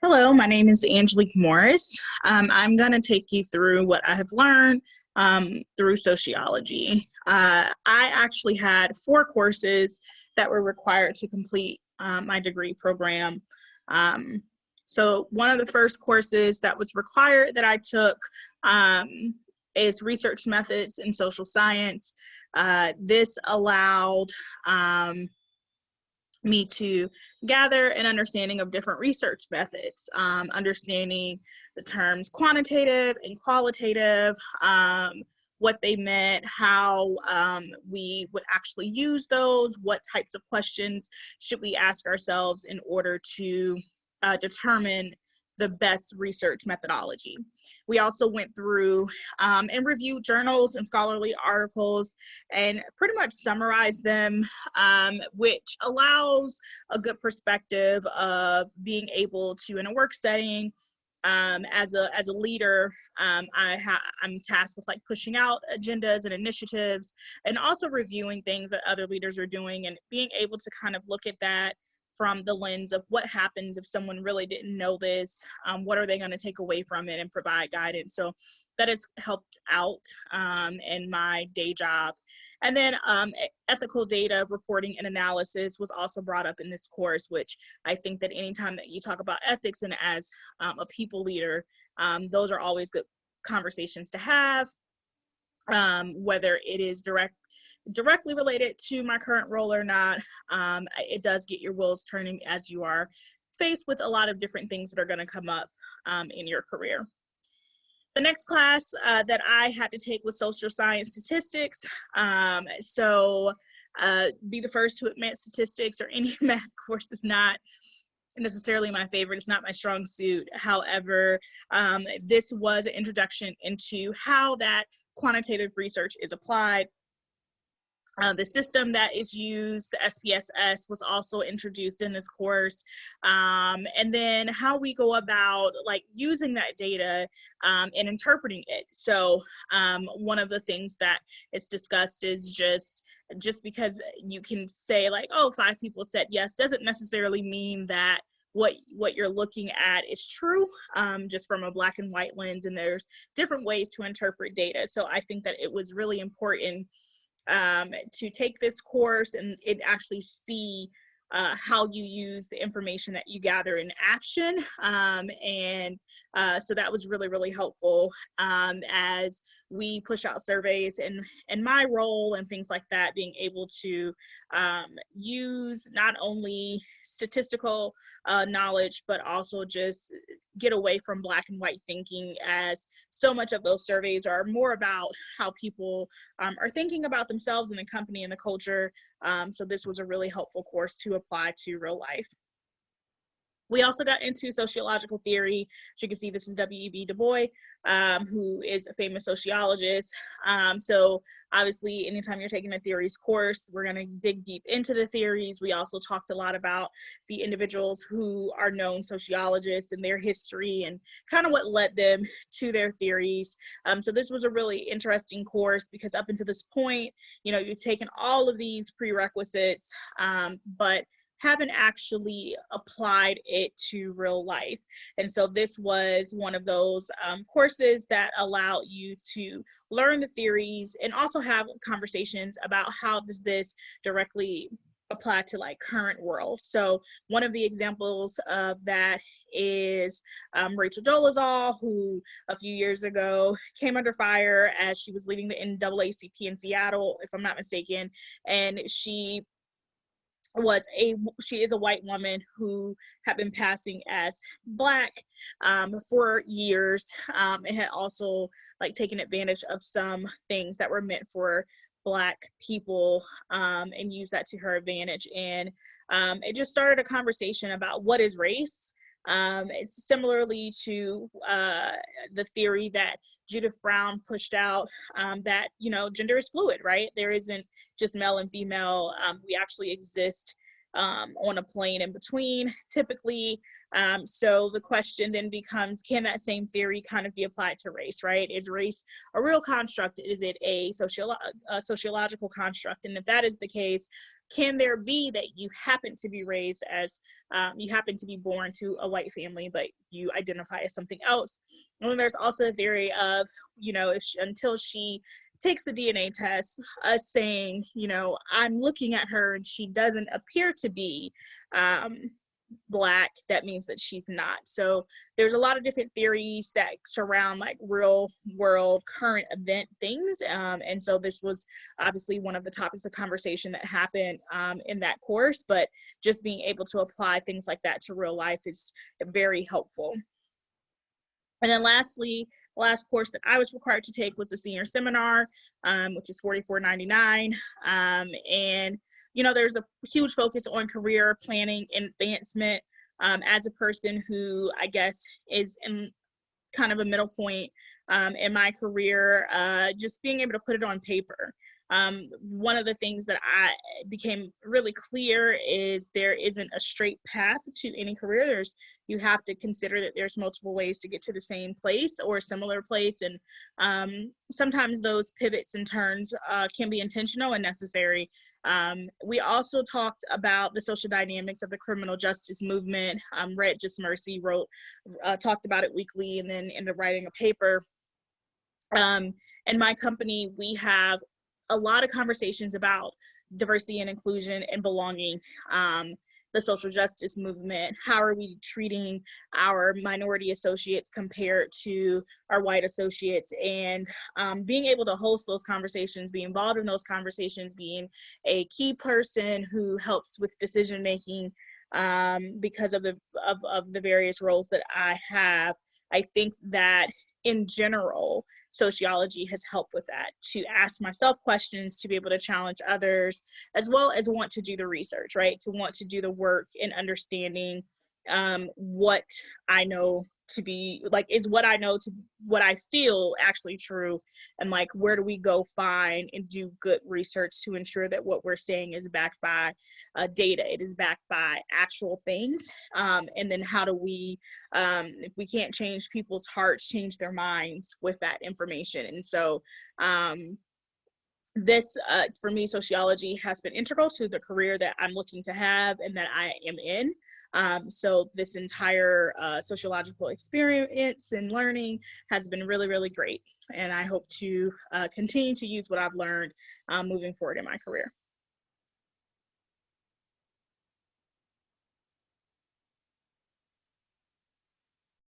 Hello, my name is Angelique Morris. I'm going to take you through what I have learned through sociology. I actually had 4 courses that were required to complete my degree program. So one of the first courses that was required that I took is research methods in social science. This allowed me to gather an understanding of different research methods, understanding the terms quantitative and qualitative, what they meant, how we would actually use those, what types of questions should we ask ourselves in order to determine the best research methodology. We also went through and reviewed journals and scholarly articles and pretty much summarized them, which allows a good perspective of being able to, in a work setting, as a leader, I'm tasked with like pushing out agendas and initiatives and also reviewing things that other leaders are doing and being able to kind of look at that from the lens of what happens if someone really didn't know this, what are they going to take away from it and provide guidance. So that has helped out in my day job. And then ethical data reporting and analysis was also brought up in this course, which I think that anytime that you talk about ethics and as a people leader, those are always good conversations to have, whether it is directly related to my current role or not. It does get your wheels turning as you are faced with a lot of different things that are going to come up in your career. The next class that I had to take was social science statistics. Be the first to admit statistics or any math course is not necessarily my favorite. It's not my strong suit. However, this was an introduction into how that quantitative research is applied. The system that is used, the SPSS, was also introduced in this course. And then how we go about like using that data and interpreting it. So one of the things that is discussed is just because you can say like, oh, 5 people said yes, doesn't necessarily mean that what you're looking at is true, just from a black and white lens, and there's different ways to interpret data. So I think that it was really important to take this course and actually see how you use the information that you gather in action. So that was really, really helpful as we push out surveys and my role and things like that, being able to use not only statistical knowledge, but also just get away from black and white thinking, as so much of those surveys are more about how people are thinking about themselves and the company and the culture. So this was a really helpful course to apply to real life. We also got into sociological theory. As you can see, this is W.E.B. Du Bois, who is a famous sociologist. So obviously, anytime you're taking a theories course, we're going to dig deep into the theories. We also talked a lot about the individuals who are known sociologists and their history and kind of what led them to their theories. So this was a really interesting course because up until this point, you know, you've taken all of these prerequisites, but haven't actually applied it to real life. And so this was one of those courses that allow you to learn the theories and also have conversations about how does this directly apply to like current world. So one of the examples of that is Rachel Dolezal, who a few years ago came under fire as she was leading the NAACP in Seattle, if I'm not mistaken, and she is a white woman who had been passing as Black for years, and had also like taken advantage of some things that were meant for Black people and used that to her advantage. And it just started a conversation about what is race. It's similarly to the theory that Judith Brown pushed out, that, you know, gender is fluid, right? There isn't just male and female. We actually exist on a plane in between, typically. So the question then becomes, can that same theory kind of be applied to race, right? Is race a real construct? Is it a sociological construct? And if that is the case, can there be that you happen to be raised as, you happen to be born to a white family, but you identify as something else? And then there's also a theory of, if until she takes the DNA test, us saying, I'm looking at her and she doesn't appear to be Black, that means that she's not. So there's a lot of different theories that surround like real world current event things. And so this was obviously one of the topics of conversation that happened in that course, but just being able to apply things like that to real life is very helpful. And then lastly, the last course that I was required to take was a senior seminar, which is $44.99. And, there's a huge focus on career planning and advancement. As a person who I guess is in kind of a middle point in my career, just being able to put it on paper. One of the things that I became really clear is there isn't a straight path to any career. You have to consider that there's multiple ways to get to the same place or a similar place, and sometimes those pivots and turns can be intentional and necessary. We also talked about the social dynamics of the criminal justice movement. Red Just Mercy talked about it weekly and then ended up writing a paper. In my company, we have a lot of conversations about diversity and inclusion and belonging, the social justice movement. How are we treating our minority associates compared to our white associates? And being able to host those conversations, be involved in those conversations, being a key person who helps with decision making because of the various roles that I have. I think that in general, sociology has helped with that, to ask myself questions, to be able to challenge others, as well as want to do the research, right? To want to do the work in understanding what I know to be, like, is what I know to what I feel actually true, and like, where do we go find and do good research to ensure that what we're saying is backed by data, it is backed by actual things, and then how do we, if we can't change people's hearts, change their minds with that information. And so this, for me, sociology has been integral to the career that I'm looking to have and that I am in. So this entire sociological experience and learning has been really, really great. And I hope to continue to use what I've learned moving forward in my career.